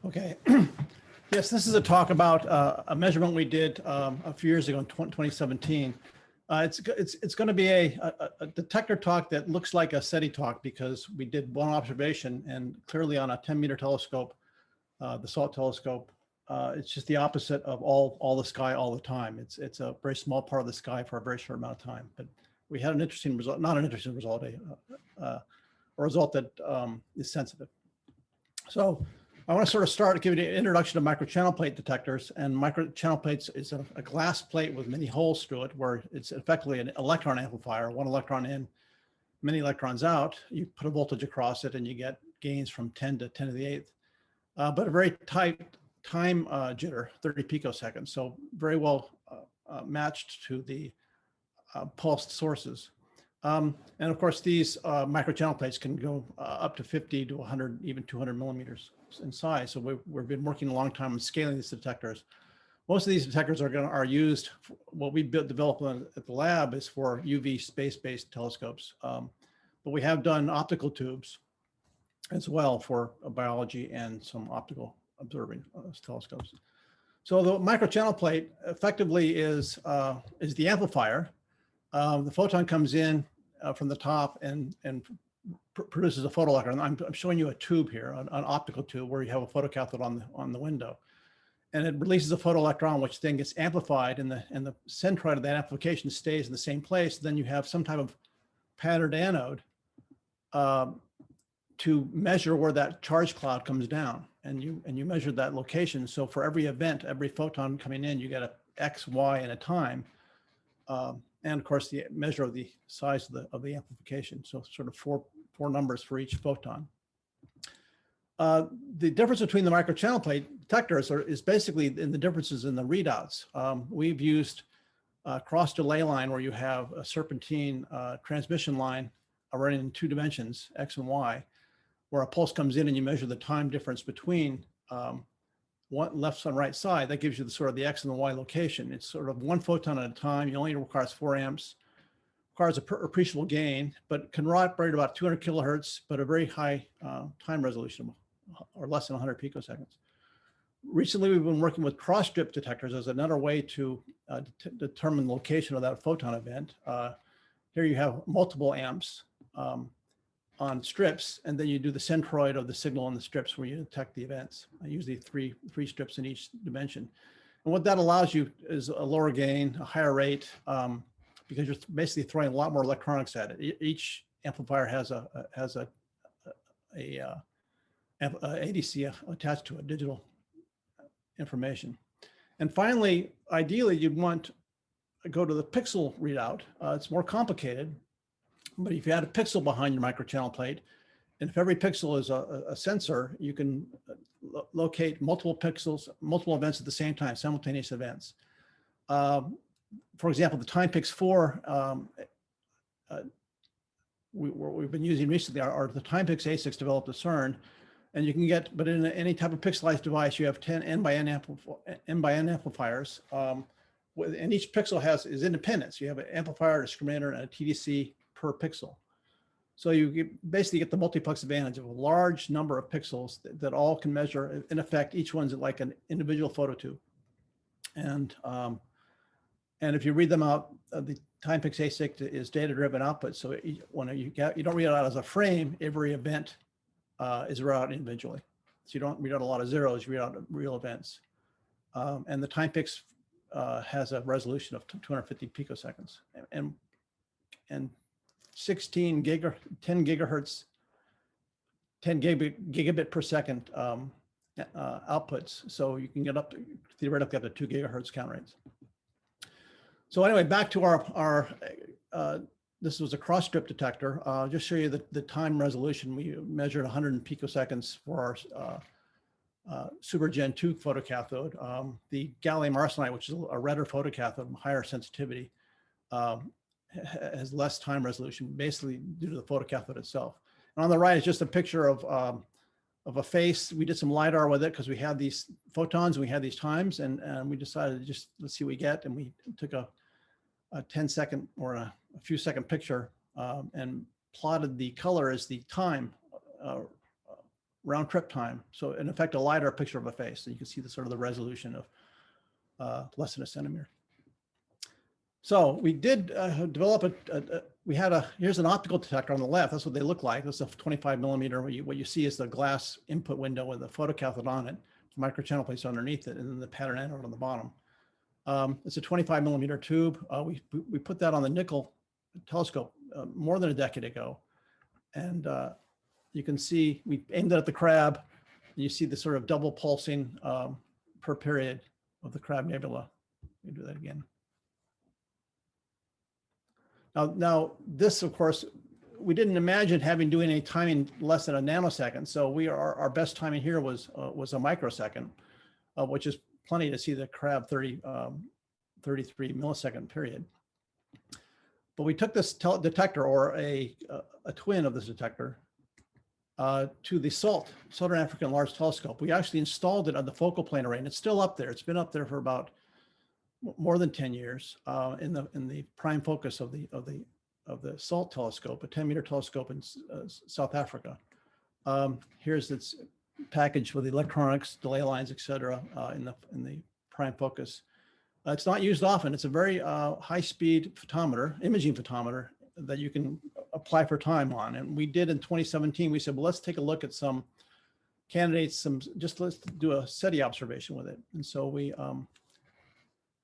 Okay. Yes, this is a talk about a measurement we did a few years ago in 2017. It's going to be a detector talk that looks like a SETI talk because we did one observation, and clearly on a 10-meter telescope, the SALT telescope, it's just the opposite of all the sky all the time. It's a very small part of the sky for a very short amount of time. But we had an interesting result, not an interesting result, a result that is sensitive. So I want to sort of start giving you an introduction to microchannel plate detectors. And microchannel plates is a glass plate with many holes through it, where it's effectively an electron amplifier, one electron in, many electrons out. You put a voltage across it and you get gains from 10 to 10 to the 8th, but a very tight time jitter, 30 picoseconds. So very well matched to the pulsed sources. And of course, these microchannel plates can go up to 50 to 100, even 200 millimeters in size. So we've been working a long time on scaling these detectors. Most of these detectors are used, what we developed at the lab is for UV space-based telescopes. But we have done optical tubes as well for biology and some optical observing telescopes. So the microchannel plate effectively is the amplifier. The photon comes in from the top and produces a photoelectron. I'm showing you a tube here, an optical tube where you have a photocathode on the window, and it releases a photoelectron, which then gets amplified, and the centroid of that amplification stays in the same place. Then you have some type of patterned anode to measure where that charge cloud comes down, and you measure that location. So for every event, every photon coming in, you get a X, Y, and a time. And of course, the measure of the size of the amplification. So sort of four numbers for each photon. The difference between the microchannel plate detectors is basically in the differences in the readouts. We've used a cross delay line where you have a serpentine transmission line running in 2 dimensions, X and Y, where a pulse comes in and you measure the time difference between one left and right side. That gives you the sort of the X and the Y location. It's sort of 1 photon at a time. It only requires 4 amps, requires appreciable gain, but can operate about 200 kilohertz, but a very high time resolution, or less than 100 picoseconds. Recently, we've been working with cross strip detectors as another way to determine the location of that photon event. Here you have multiple amps on strips, and then you do the centroid of the signal on the strips where you detect the events. Usually three strips in each dimension. And what that allows you is a lower gain, a higher rate, because you're basically throwing a lot more electronics at it. Each amplifier has a ADC attached to it, digital information. And finally, ideally, you'd want to go to the pixel readout. It's more complicated. But if you had a pixel behind your microchannel plate, and if every pixel is a sensor, you can locate multiple pixels, multiple events at the same time, simultaneous events. For example, the Timepix 4 we've been using recently are the Timepix ASICs developed at CERN, and you can get, but in any type of pixelized device, you have 10 N by N amplifiers, and each pixel is independent. So you have an amplifier, a discriminator, and a TDC per pixel. So you basically get the multiplex advantage of a large number of pixels that all can measure, in effect, each one's like an individual phototube. And if you read them out, the Timepix ASIC is data-driven output. So when you don't read it out as a frame, every event is read out individually. So you don't read out a lot of zeros, you read out real events. And the Timepix has a resolution of 250 picoseconds. And 10 gigahertz, 10 gigabit per second outputs. So you can get up to, theoretically, up to 2 gigahertz count rates. So anyway, back to our this was a cross strip detector. I'll just show you the time resolution. We measured 100 picoseconds for our Super Gen 2 photocathode. The gallium arsenide, which is a redder photocathode, higher sensitivity, has less time resolution, basically due to the photocathode itself. And on the right is just a picture of a face. We did some LiDAR with it because we had these photons and we had these times, and we decided to just, let's see what we get. And we took a 10-second or a few second picture and plotted the color as the time round trip time. So in effect, a LiDAR picture of a face. So you can see the sort of the resolution of less than a centimeter. So we did develop here's an optical detector on the left. That's what they look like. That's a 25 millimeter. What you see is the glass input window with a photocathode on it, microchannel placed underneath it, and then the pattern anode on the bottom. It's a 25 millimeter tube. We put that on the nickel telescope more than a decade ago. And you can see we aimed it at the crab. And you see the sort of double pulsing per period of the Crab Nebula. Let me do that again. Now this, of course, we didn't imagine doing any timing less than a nanosecond. So our best timing here was a microsecond, which is plenty to see the Crab 33 millisecond period. But we took this detector, or a twin of this detector, to the Southern African Large Telescope. We actually installed it on the focal plane array, and it's still up there. It's been up there for about more than 10 years in the prime focus of the SALT telescope, a 10-meter telescope in South Africa. Here's its package with the electronics, delay lines, etc. In the prime focus. It's not used often. It's a very high-speed photometer, imaging photometer, that you can apply for time on. And we did in 2017. We said, well, let's take a look at some candidates. Let's do a SETI observation with it. And so we.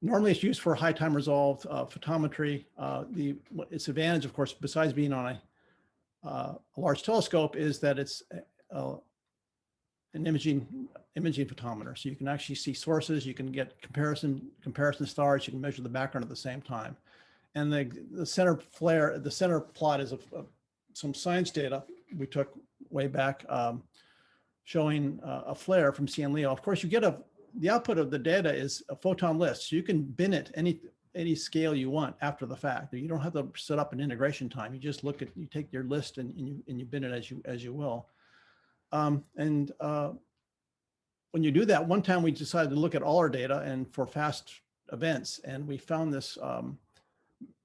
Normally it's used for high time resolved photometry. Its advantage, of course, besides being on a large telescope, is that it's an imaging photometer. So you can actually see sources, you can get comparison stars, you can measure the background at the same time. And the center plot is some science data we took way back showing a flare from CN Leo. Of course, you get the output of the data is a photon list. So you can bin it any scale you want after the fact. You don't have to set up an integration time. You just you take your list and you bin it as you will. When you do that, one time we decided to look at all our data and for fast events, and we found this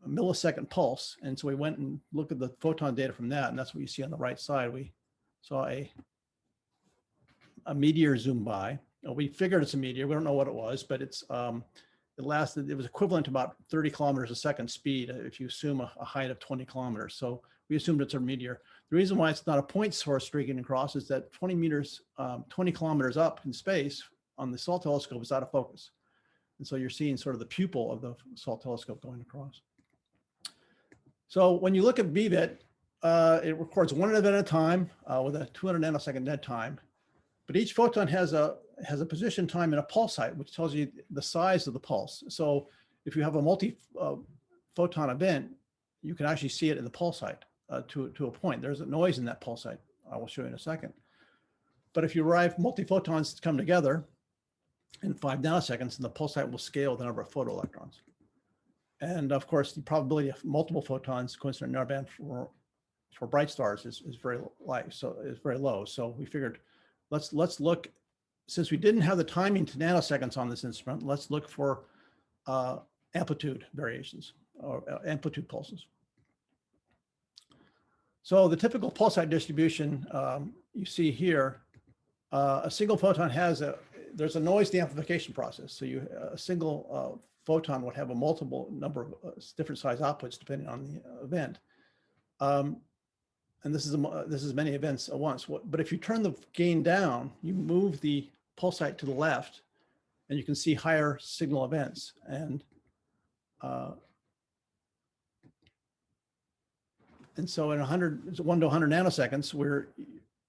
millisecond pulse. And so we went and looked at the photon data from that, and that's what you see on the right side. We saw a meteor zoom by. We figured it's a meteor. We don't know what it was, but it was equivalent to about 30 kilometers a second speed if you assume a height of 20 kilometers. So we assumed it's a meteor. The reason why it's not a point source streaking across is that 20 kilometers up in space on the SALT telescope is out of focus. And so you're seeing sort of the pupil of the SALT telescope going across. So when you look at BVIT, it records one event at a time with a 200 nanosecond dead time. But each photon has a position time and a pulse height, which tells you the size of the pulse. So if you have a multi-photon event, you can actually see it in the pulse height to a point. There's a noise in that pulse height. I will show you in a second. But if you arrive multi-photons to come together in 5 nanoseconds, then the pulse height will scale the number of photoelectrons. And of course, the probability of multiple photons coincident narrowband for bright stars is very light, so it's very low. So we figured, let's look, since we didn't have the timing to nanoseconds on this instrument, let's look for amplitude variations or amplitude pulses. So the typical pulse height distribution you see here, a single photon there's a noise deamplification process. So a single photon would have a multiple number of different size outputs depending on the event. And this is many events at once. But if you turn the gain down, you move the pulse height to the left, and you can see higher signal events. And so in 1 to 100 nanoseconds, where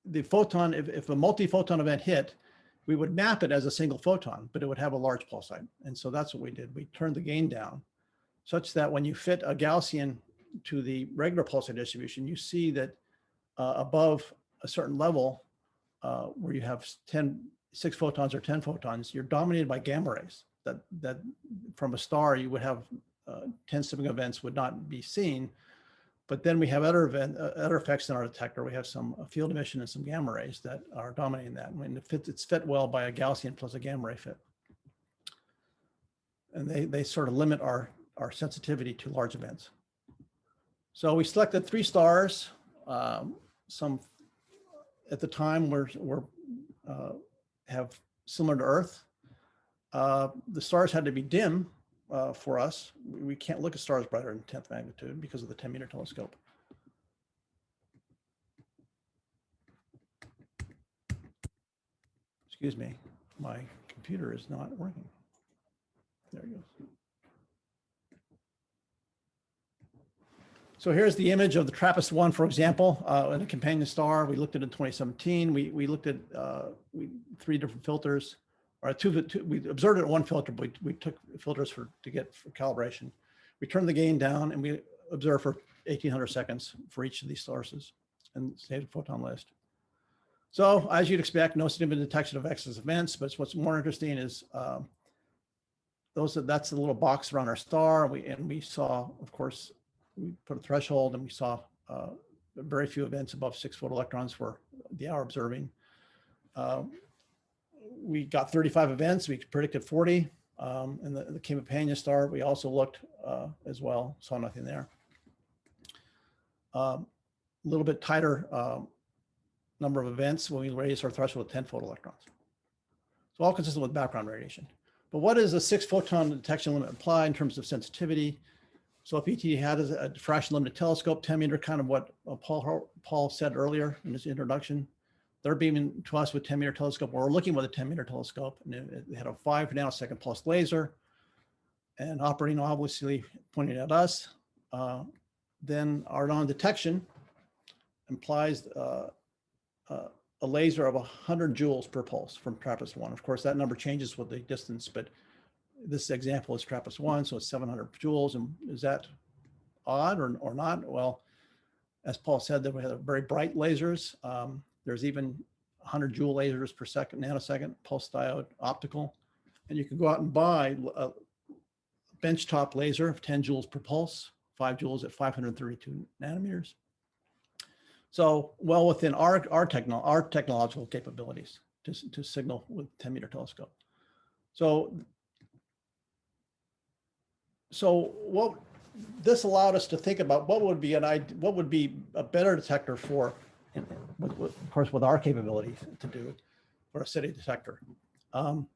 the photon, if a multi-photon event hit, we would map it as a single photon, but it would have a large pulse height. And so that's what we did. We turned the gain down such that when you fit a Gaussian to the regular pulse height distribution, you see that above a certain level, where you have 6 photons or 10 photons, you're dominated by gamma rays. That from a star, you would have 10 sipping events would not be seen. But then we have other effects in our detector. We have some field emission and some gamma rays that are dominating that. And it's fit well by a Gaussian plus a gamma ray fit. And they sort of limit our sensitivity to large events. So we selected 3 stars, some at the time have similar to Earth. The stars had to be dim for us. We can't look at stars brighter than 10th magnitude because of the 10-meter telescope. Excuse me, my computer is not working. There it goes. So here's the image of the TRAPPIST-1, for example, in a companion star. We looked at it in 2017. We looked at 3 different filters, or we observed it at 1 filter, but we took filters for calibration. We turned the gain down and we observed for 1800 seconds for each of these sources and stayed at photon list. So as you'd expect, no significant detection of excess events, but what's more interesting is that's the little box around our star. We saw, of course, we put a threshold and we saw very few events above 6 photoelectrons for the hour observing. We got 35 events. We predicted 40. And the companion star, we also looked as well, saw nothing there. A little bit tighter number of events when we raised our threshold to 10 photoelectrons. So all consistent with background radiation. But what does a 6 photon detection limit imply in terms of sensitivity? So if ET had a diffraction limited telescope, 10-meter, kind of what Paul said earlier in his introduction, they're beaming to us with 10-meter telescope. We're looking with a 10-meter telescope, and it had a 5 nanosecond pulse laser, and operating obviously pointing at us. Then our non-detection implies a laser of 100 joules per pulse from TRAPPIST-1. Of course, that number changes with the distance, but this example is TRAPPIST-1, so it's 700 joules. And is that odd or not? Well, as Paul said, that we have very bright lasers. There's even 100 joule lasers per second, nanosecond, pulse diode, optical. And you can go out and buy a benchtop laser of 10 joules per pulse, 5 joules at 532 nanometers. So well within our technological capabilities to signal with 10-meter telescope. So what this allowed us to think about what would be a better detector for, of course, with our capabilities to do for a SETI detector. Well,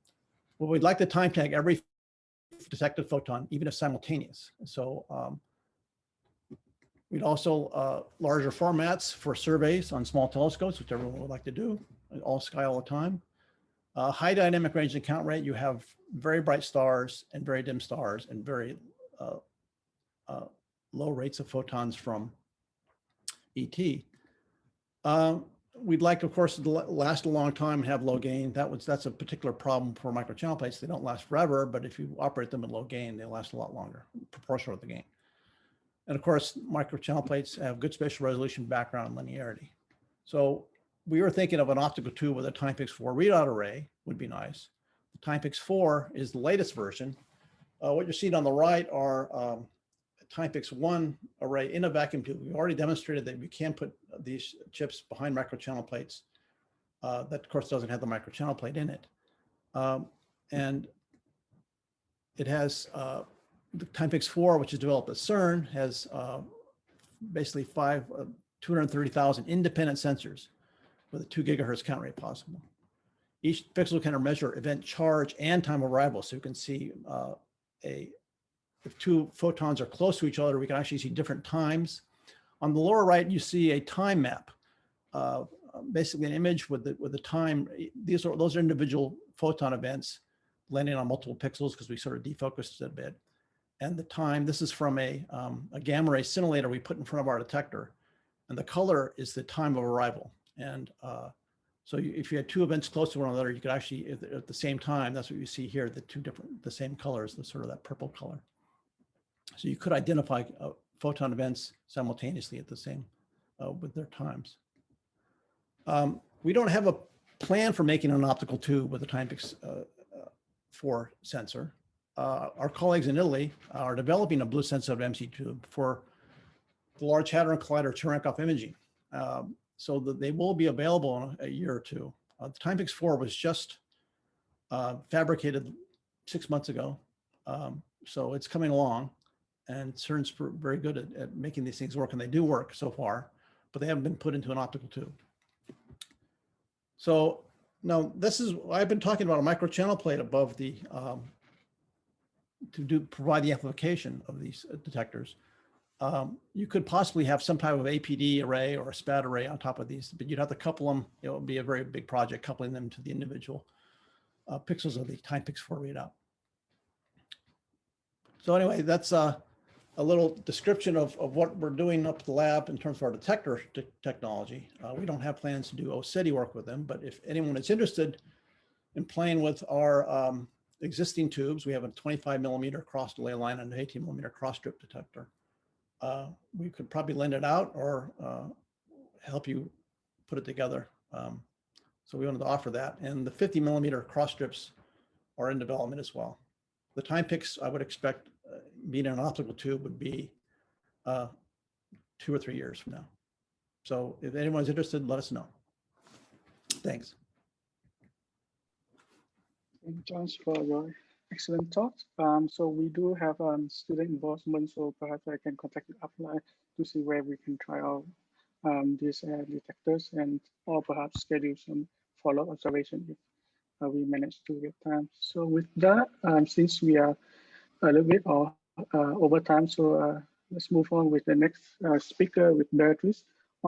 we'd like to time tag every detected photon, even if simultaneous. So we'd also larger formats for surveys on small telescopes, which everyone would like to do, all sky all the time. High dynamic range and count rate, you have very bright stars and very dim stars and very low rates of photons from ET. We'd like, of course, to last a long time and have low gain. That's a particular problem for microchannel plates. They don't last forever, but if you operate them at low gain, they last a lot longer, proportional to the gain. And of course, microchannel plates have good spatial resolution, background, and linearity. So we were thinking of an optical tube with a Timepix-4 readout array would be nice. The Timepix-4 is the latest version. What you're seeing on the right are Timepix-1 array in a vacuum tube. We already demonstrated that we can put these chips behind microchannel plates. That, of course, doesn't have the microchannel plate in it. And it has the Timepix-4, which is developed at CERN, has basically 230,000 independent sensors with a 2 gigahertz count rate possible. Each pixel can measure event charge and time of arrival. So you can see if 2 photons are close to each other, we can actually see different times. On the lower right, you see a time map, basically an image with the time. Those are individual photon events landing on multiple pixels because we sort of defocused it a bit. And the time, this is from a gamma ray scintillator we put in front of our detector. And the color is the time of arrival. And so if you had 2 events close to one another, you could actually, at the same time, that's what you see here, the same colors, the sort of that purple color. So you could identify photon events simultaneously at the same, with their times. We don't have a plan for making an optical tube with a Timepix-4 sensor. Our colleagues in Italy are developing a blue sensitive MC tube for the Large Hadron Collider Cherenkov imaging. So that they will be available in a year or 2. The Timepix-4 was just fabricated 6 months ago. So it's coming along, and CERN's very good at making these things work, and they do work so far, but they haven't been put into an optical tube. So now this is, I've been talking about a microchannel plate above the, provide the amplification of these detectors. You could possibly have some type of APD array or a SPAD array on top of these, but you'd have to couple them. It would be a very big project, coupling them to the individual pixels of the Timepics4 readout. So anyway, that's a little description of what we're doing up at the lab in terms of our detector technology. We don't have plans to do OSETI work with them, but if anyone is interested in playing with our existing tubes, we have a 25 millimeter cross delay line and an 18 millimeter cross strip detector. We could probably lend it out or help you put it together. So we wanted to offer that. And the 50 millimeter cross strips are in development as well. The Timepics, I would expect, being an optical tube, would be 2 or 3 years from now. So if anyone's interested, let us know. Thanks. Thank you, John, for your excellent talk. So we do have student involvement, so perhaps I can contact you offline to see where we can try out these detectors, and or perhaps schedule some follow-up observation if we manage to get time. So with that, since we are a little bit over time, so let's move on with the next speaker, with Beatrice.